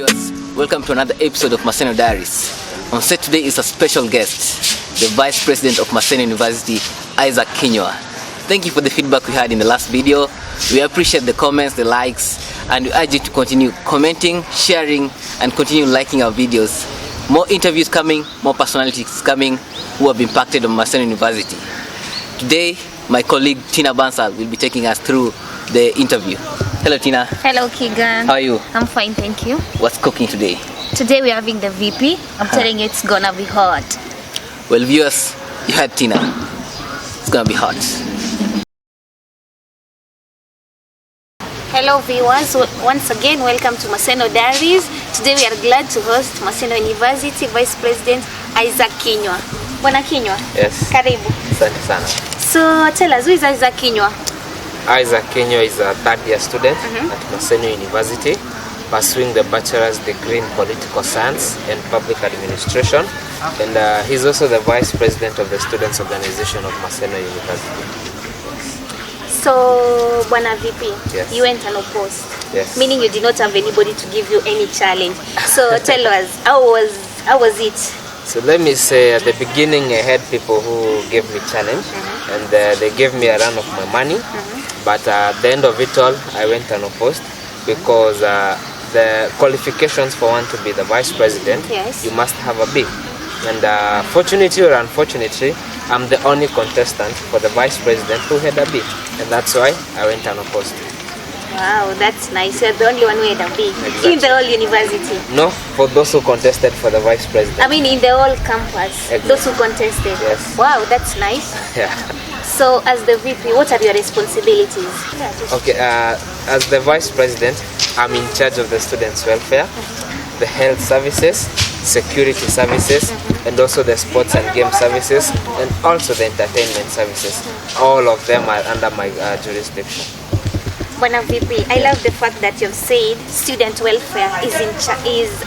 viewers, welcome to another episode of Maseno Diaries. On set today is a special guest, the Vice President of Maseno University, Isaac Kinyua. Thank you for the feedback we had in the last video. We appreciate the comments, the likes, and we urge you to continue commenting, sharing, and continue liking our videos. More interviews coming, more personalities coming who have impacted on Maseno University. Today, my colleague Tina Bansal will be taking us through the interview. Hello Tina. Hello Keegan. How are you? I'm fine, thank you. What's cooking today? Today we're having the VP. I'm telling you it's gonna be hot. Well viewers, you heard Tina. It's gonna be hot. Hello viewers, once again welcome to Maseno Diaries. Today we are glad to host Maseno University Vice President Isaac Kinyua. Bwana Kinyua. Yes. Karibu. Asante sana. So tell us, who is Isaac Kinyua? Isaac Kinyua is a third-year student at Maseno University, pursuing the bachelor's degree in political science and public administration, and he's also the vice president of the students' organization of Maseno University. So Bwana VP, Yes. you went unopposed. Yes. Meaning you did not have anybody to give you any challenge. So tell us, how was it? So let me say, at the beginning I had people who gave me challenge, and they gave me a run of my money, but at the end of it all I went unopposed because the qualifications for one to be the vice president, Yes. you must have a B. And fortunately or unfortunately, I'm the only contestant for the vice president who had a B, and that's why I went unopposed. Wow, that's nice. You're the only one who had a B Exactly. in the whole university. No, for those who contested for the vice president. I mean, in the whole campus, Exactly. those who contested. Yes. Wow, that's nice. Yeah. So, as the VP, what are your responsibilities? Okay, as the vice president, I'm in charge of the students' welfare, the health services, security services, and also the sports and game services, and also the entertainment services. All of them are under my jurisdiction. Bwana VP, I love the fact that you've said student welfare is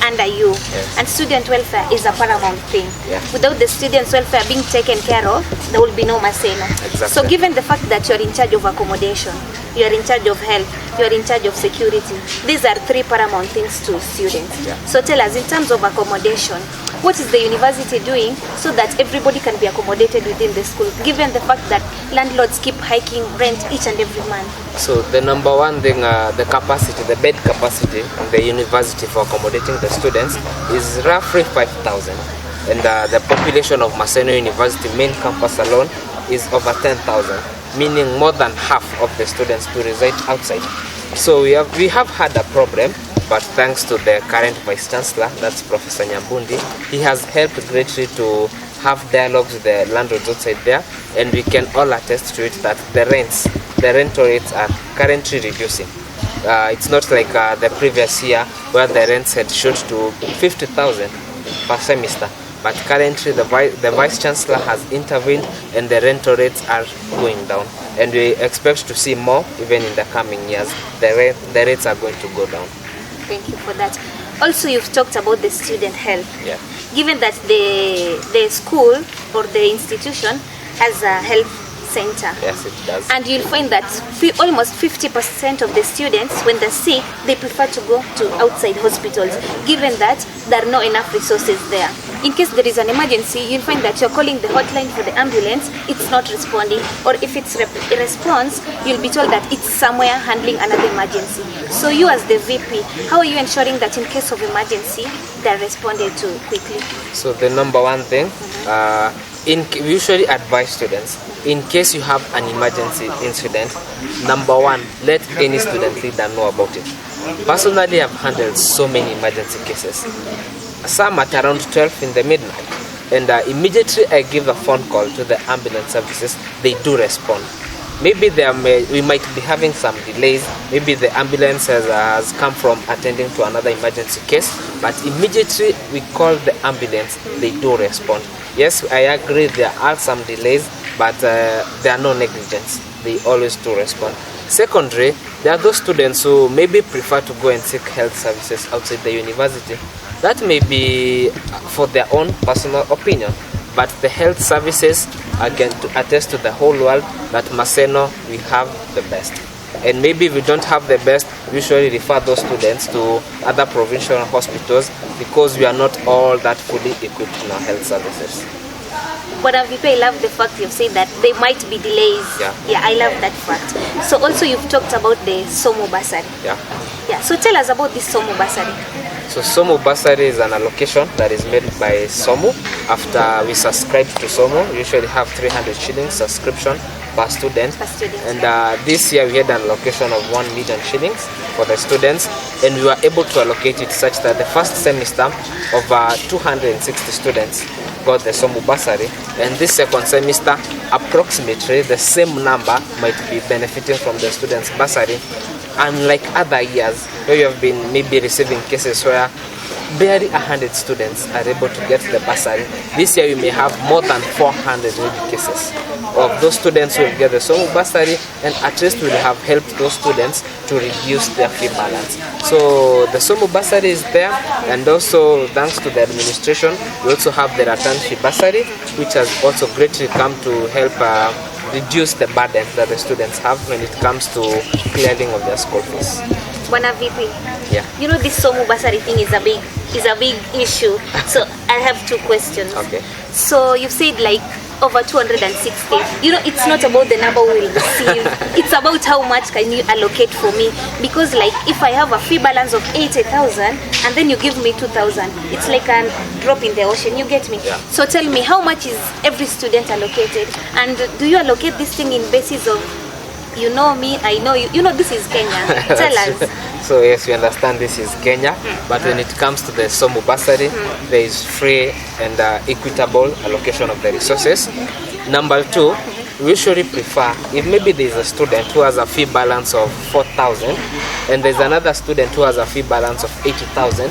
under you, Yes. and student welfare is a paramount thing. Yeah. Without the students' welfare being taken care of, there will be no Maseno. Exactly. So given the fact that you're in charge of accommodation, you're in charge of health, you're in charge of security, these are three paramount things to students. Yeah. So tell us, in terms of accommodation, what is the university doing so that everybody can be accommodated within the school, given the fact that landlords keep hiking rent each and every month? So the number one thing, the capacity, the bed capacity in the university for accommodating the students is roughly 5,000. And the population of Maseno University main campus alone is over 10,000, meaning more than half of the students to reside outside. So we have had a problem, but thanks to the current Vice Chancellor, that's Professor Nyambundi, he has helped greatly to have dialogues with the landlords outside there, and we can all attest to it that the rental rates are currently reducing. It's not like the previous year where the rents had shot to 50,000 per semester, but currently the Vice Chancellor has intervened and the rental rates are going down, and we expect to see more even in the coming years. The rates are going to go down. Thank you for that. Also, you've talked about the student health. Yeah. Given that the school or the institution has a health center, Yes, it does. and you'll find that almost 50% of the students, when they're sick, they prefer to go to outside hospitals, given that there are not enough resources there. In case there is an emergency, you'll find that you're calling the hotline for the ambulance, it's not responding, or if it's a response, you'll be told that it's somewhere handling another emergency. So you as the VP, how are you ensuring that in case of emergency, they're responded to quickly? So the number one thing, we usually advise students, in case you have an emergency incident, number one, let any student leader know about it. Personally, I've handled so many emergency cases, some at around 12 in the midnight, and immediately I give a phone call to the ambulance services, they do respond. Maybe we might be having some delays, maybe the ambulance has come from attending to another emergency case, but immediately we call the ambulance, they do respond. Yes, I agree there are some delays, but there are no negligence, they always do respond. Secondly, there are those students who maybe prefer to go and seek health services outside the university. That may be for their own personal opinion, but the health services are going to attest to the whole world that Maseno, we have the best. and maybe if we don't have the best, we usually refer those students to other provincial hospitals because we are not all that fully equipped in our health services. But I love the fact you've said that there might be delays. Yeah, I love that fact. So also you've talked about the SOMO bursary. Yeah. So tell us about this SOMO bursary. So SOMO bursary is an allocation that is made by SOMO after we subscribe to SOMO. We usually have 300 shillings subscription per student. And this year we had an allocation of 1 million shillings for the students, and we were able to allocate it such that the first semester of 260 students got the SOMO bursary, and this second semester approximately the same number might be benefiting from the students bursary. Unlike other years where you have been maybe receiving cases where barely 100 students are able to get the bursary, this year we may have more than 400 cases of those students who will get the SOMO bursary, and at least we will have helped those students to reduce their fee balance. So the SOMO bursary is there, and also thanks to the administration we also have the return fee bursary, which has also greatly come to help reduce the burden that the students have when it comes to clearing of their school fees. Bwana VP, Yeah. you know this SOMO bursary thing is a big issue. So I have two questions. Okay. So you've said like over 260. You know, it's not about the number we will receive. It's about how much can you allocate for me. Because like if I have a fee balance of 80,000 and then you give me 2,000, it's like a drop in the ocean. You get me? Yeah. So tell me, how much is every student allocated? And do you allocate this thing in basis of, you know me, I know you. You know this is Kenya. Tell us. So yes, we understand this is Kenya, but when it comes to the SOMO bursary, there is free and equitable allocation of the resources. Number two, we usually prefer, if maybe there is a student who has a fee balance of 4,000 and there's another student who has a fee balance of 80,000,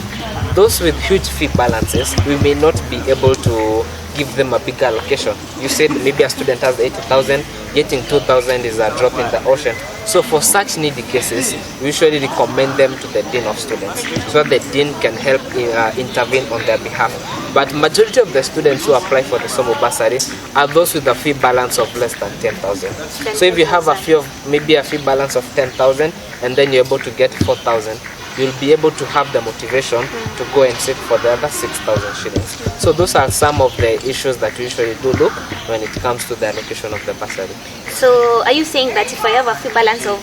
those with huge fee balances, we may not be able to give them a bigger allocation. You said maybe a student has 80,000, getting 2,000 is a drop in the ocean. So for such needy cases, we usually recommend them to the Dean of Students so that the Dean can help intervene on their behalf. But majority of the students who apply for the SOMO bursary are those with a fee balance of less than 10,000. So if you have a fee of maybe a fee balance of 10,000 and then you're able to get 4,000, you'll be able to have the motivation to go and seek for the other 6,000 shillings. So those are some of the issues that we usually do look when it comes to the allocation of the bursary. So are you saying that if I have a fee balance of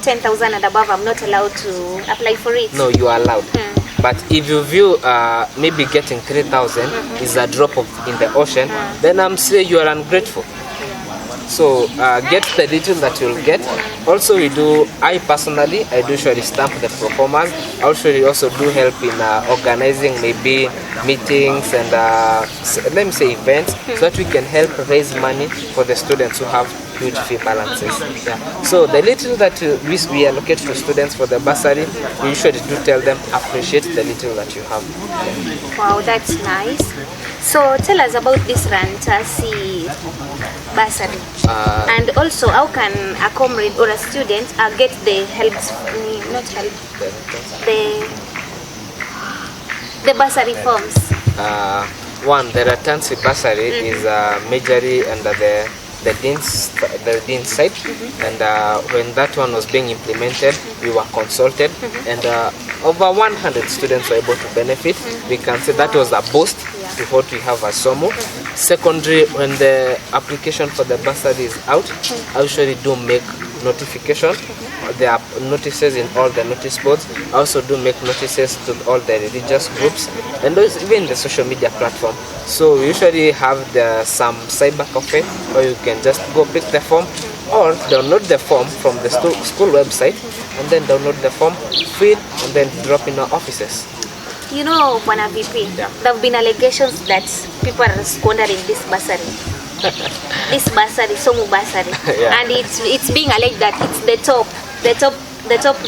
10,000 and above, I'm not allowed to apply for it? No, you are allowed. But if you view maybe getting 3,000 is a drop in the ocean, then I'm saying you are ungrateful. So get the little that you'll get. Also I personally do usually stamp the performers. I usually also do help in organizing maybe meetings and let me say events so that we can help raise money for the students who have huge fee balances. Yeah. So the little that we allocate to students for the bursary, we usually do tell them appreciate the little that you have. Wow, that's nice. So tell us about this Rantasi bursary. And also how can a comrade or a student get the the bursary forms? One, the Ratansi bursary is majorly under the Dean's side, and when that one was being implemented, we were consulted, and over 100 students were able to benefit. We can say that was a boost to what we have as SOMO. Secondary, when the application for the bursary is out, I usually do make notification. There are notices in all the notice boards. I also do make notices to all the religious groups and even the social media platform. So we usually have some cyber cafe where you can just go pick the form or download the form from the school website and then download the form, fill and then drop in our offices. You know, Bwana VP, there have been allegations that people are squandering this bursary. This bursary, SOMO bursary, and it's being alleged that it's the top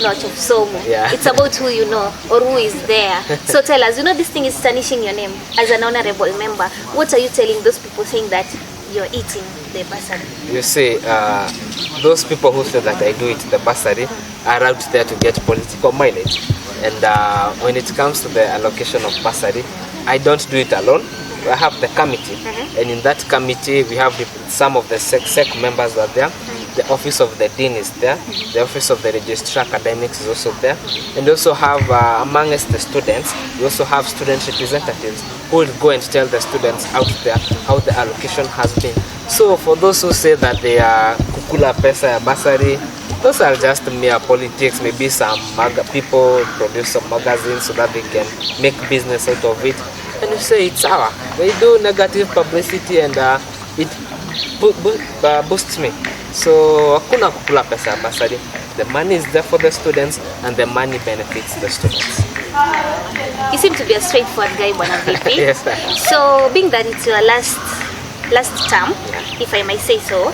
notch of SOMO. It's about who you know or who is there. So tell us, you know, this thing is tarnishing your name as an honorable member. What are you telling those people saying that you're eating the bursary? You see, those people who say that I do it the bursary are out there to get political mileage. And when it comes to the allocation of bursary, I don't do it alone. I have the committee, and in that committee we have some of the SEC members are there, The office of the dean is there. The office of the registrar academics is also there. And we also have, amongst the students, we also have student representatives who will go and tell the students out there how the allocation has been. So for those who say that they are kukula pesa ya bursary, those are just mere politics. Maybe some people produce some magazines so that they can make business out of it. And you say it's our. They do negative publicity and it boosts me. So hakuna kukula pesa ya bursary. The money is there for the students and the money benefits the students. You seem to be a straightforward guy, Bwana VP. Yes, sir. So being that it's your last term, if I may say so,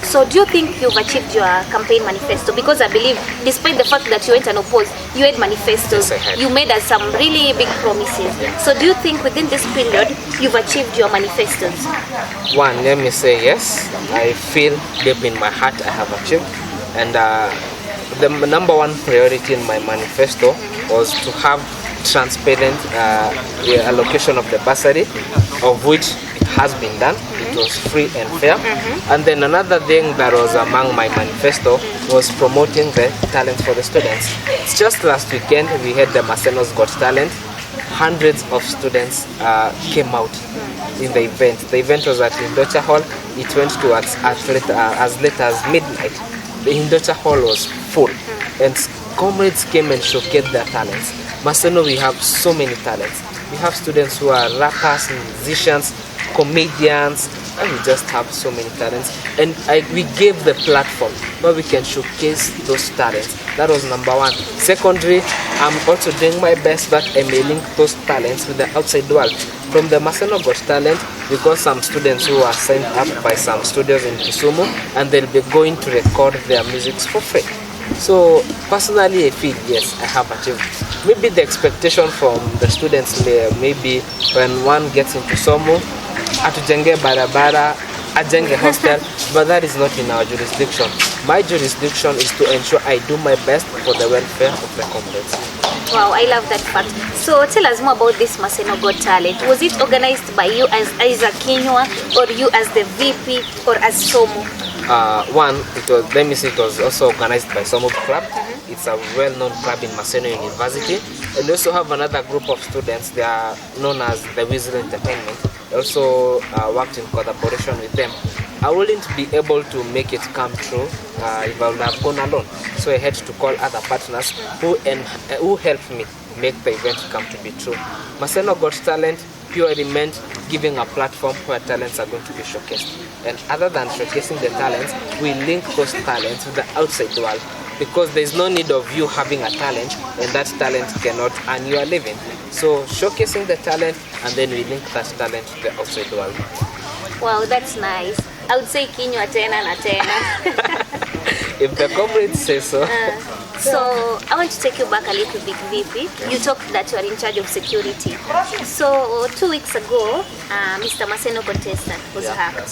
so do you think you've achieved your campaign manifesto? Because I believe, despite the fact that you went unopposed, you had manifestos, Yes, I had. you made us some really big promises. So do you think within this period, you've achieved your manifestos? One, let me say yes. I feel deep in my heart I have achieved. And the number one priority in my manifesto was to have transparent allocation of the bursary, of which it has been done. It was free and fair. And then another thing that was among my manifesto was promoting the talent for the students. It's just last weekend we had the Maseno's Got Talent. Hundreds of students came out in the event. The event was at Hindocha Hall. It went to as late as midnight. The Hindocha Hall was full, and comrades came and showcased their talents. Maseno, we have so many talents. We have students who are rappers, musicians, comedians, and we just have so many talents. And we gave the platform where we can showcase those talents. That was number one. Secondly, I'm also doing my best that I may link those talents with the outside world. From the Maseno Got Talent, we got some students who are signed up by some studios in Kisumu, and they'll be going to record their music for free. So personally, I feel yes, I have achieved. Maybe the expectation from the students maybe when one gets into Somo, atujenge barabara, ajenge hostel, but that is not in our jurisdiction. My jurisdiction is to ensure I do my best for the welfare of the comrades. Wow, I love that part. So tell us more about this Maseno Got Talent. Was it organized by you as Isaac Kinyua, or you as the VP, or as Somo? One, it was also organized by Somo Club. It's a well-known club in Maseno University. And we also have another group of students. They are known as the Weasel Entertainment. I also worked in collaboration with them. I wouldn't be able to make it come true if I would have gone alone. So I had to call other partners who helped me make the event come to be true. Maseno Got Talent purely meant giving a platform where talents are going to be showcased. And other than showcasing the talents, we link those talents with the outside world, because there is no need of you having a talent and that talent cannot earn you a living. So showcasing the talent, and then we link that talent to the outside world. Wow, that's nice. I would say Kinyua tena na tena. If the comrades say so. So I want to take you back a little bit, VP. You talked that you are in charge of security. So 2 weeks ago, Mr. Maseno contestant was hacked.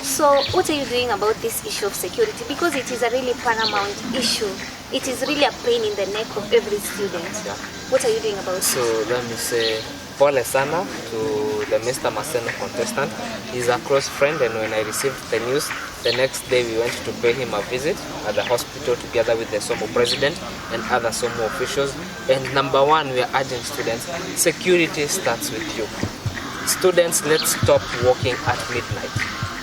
So what are you doing about this issue of security? Because it is a really paramount issue. It is really a pain in the neck of every student. What are you doing about it? So let me say, pole sana to the Mr. Maseno contestant. He's a close friend, and when I received the news, the next day we went to pay him a visit at the hospital together with the SOMO president and other SOMO officials. And number one, we are urging students, security starts with you. Students, let's stop walking at midnight.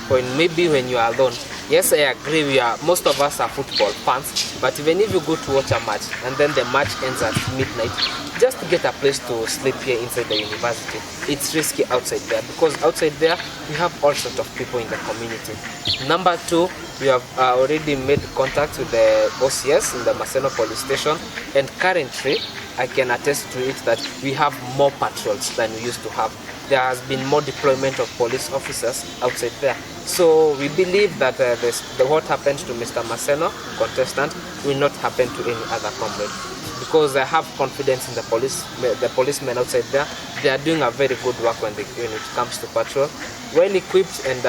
When you are alone, yes, I agree, most of us are football fans, but even if you go to watch a match and then the match ends at midnight, just get a place to sleep here inside the university. It's risky outside there, because outside there we have all sorts of people in the community. Number two, we have already made contact with the OCS in the Maseno police station, and currently I can attest to it that we have more patrols than we used to have. There has been more deployment of police officers outside there. So we believe that what happened to Mr. Maseno, contestant, will not happen to any other comrade. Because I have confidence in the policemen outside there. They are doing a very good work when it comes to patrol. Well equipped, and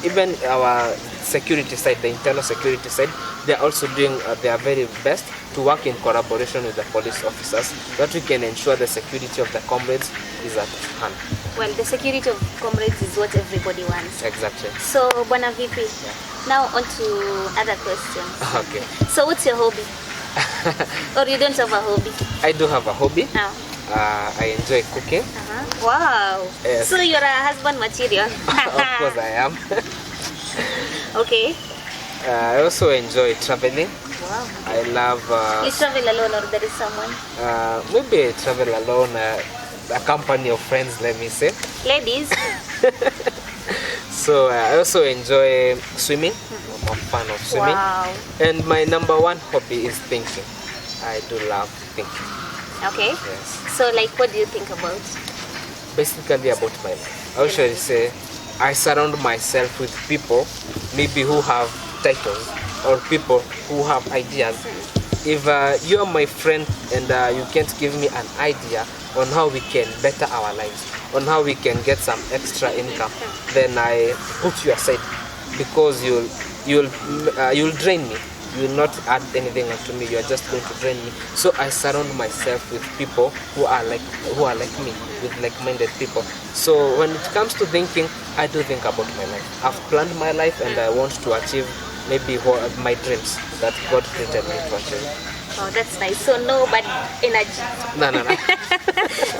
even our security side, the internal security side, they are also doing their very best to work in collaboration with the police officers, that we can ensure the security of the comrades is at hand. Well, the security of comrades is what everybody wants. Exactly. So, Bwana VP, now on to other questions. Okay. So, what's your hobby? Or you don't have a hobby? I do have a hobby. No. I enjoy cooking. Wow. Yes. So you're a husband material. Of course I am. Okay. I also enjoy traveling. Wow. I love You travel alone or there is someone? maybe I travel alone, a company of friends, let me say. Ladies? So I also enjoy swimming. I'm a fan of swimming. Wow. And my number one hobby is thinking. I do love thinking. Okay. Yes. So like what do you think about? Basically about my life. I usually say I surround myself with people maybe who have titles or people who have ideas. If you are my friend and you can't give me an idea on how we can better our lives, on how we can get some extra income, then I put you aside because you'll drain me. You will not add anything to me. You are just going to drain me. So I surround myself with people who are like me, with like-minded people. So when it comes to thinking, I do think about my life. I've planned my life and I want to achieve maybe my dreams that God created me to achieve. Oh, that's nice. So no bad energy. No.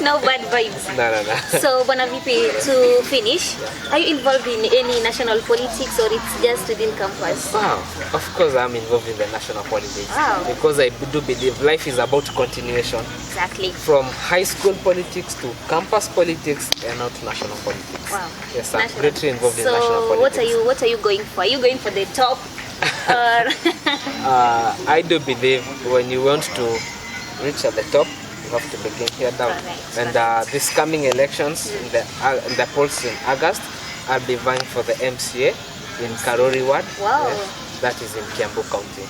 No bad vibes. No. So Bwana VP, to finish, are you involved in any national politics or it's just within campus? Wow, of course I'm involved in the national politics. Wow. Because I do believe life is about continuation. Exactly. From high school politics to campus politics and now to national politics. Wow. Yes, I'm National. greatly involved in national So politics. what are you going for? Are you going for the top? Or I do believe when you want to reach at the top, you have to begin here down. Correct, And this coming elections in the polls in August, I'll be vying for the MCA in Karori Ward. Wow. Yes, that is in Kiambu County.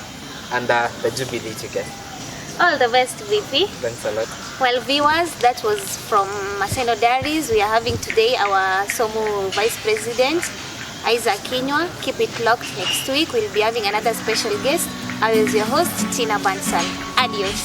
And the Jubilee ticket. all the best, VP. Thanks a lot. Well, viewers, that was from Maseno Diaries. We are having today our SOMU Vice President, Isaac Kinyua. Keep it locked. Next week we'll be having another special guest. I was your host, Tina Bansal. Adios.